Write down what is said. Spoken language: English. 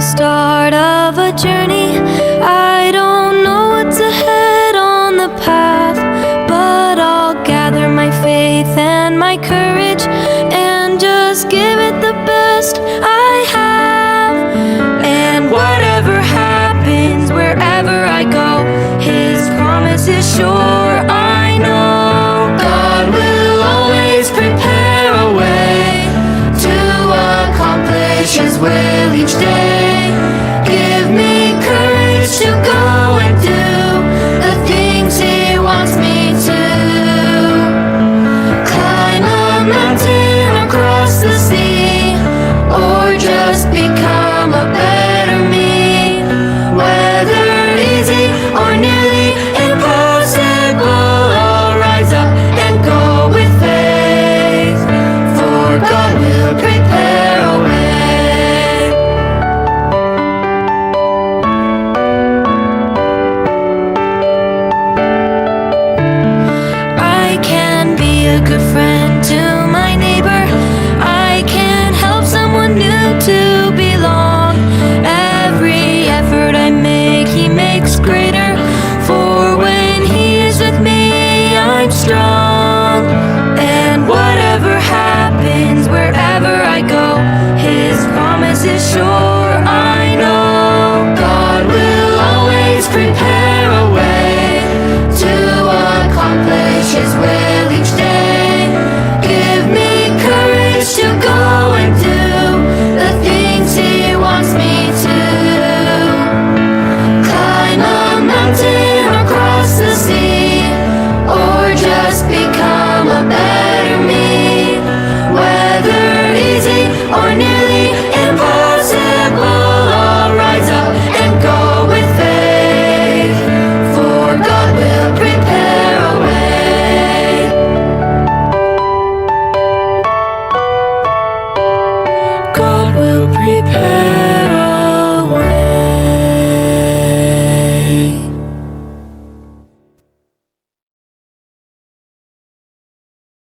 the start of a journey. I don't know what's ahead on the path, but I'll gather my faith and my courage and just give it the best I have. And whatever happens, wherever I go, His promise is sure. I know God will always prepare a way to accomplish His will each day. Give me courage to go and do the things He wants me to. Climb a mountain or cross the sea, or just become a better me. Whether easy or nearly impossible, I'll rise up and go with faith, for God will prepare a way. I can be a good friend to my neighbor. I can help someone new to belong. Every effort I make, He makes greater.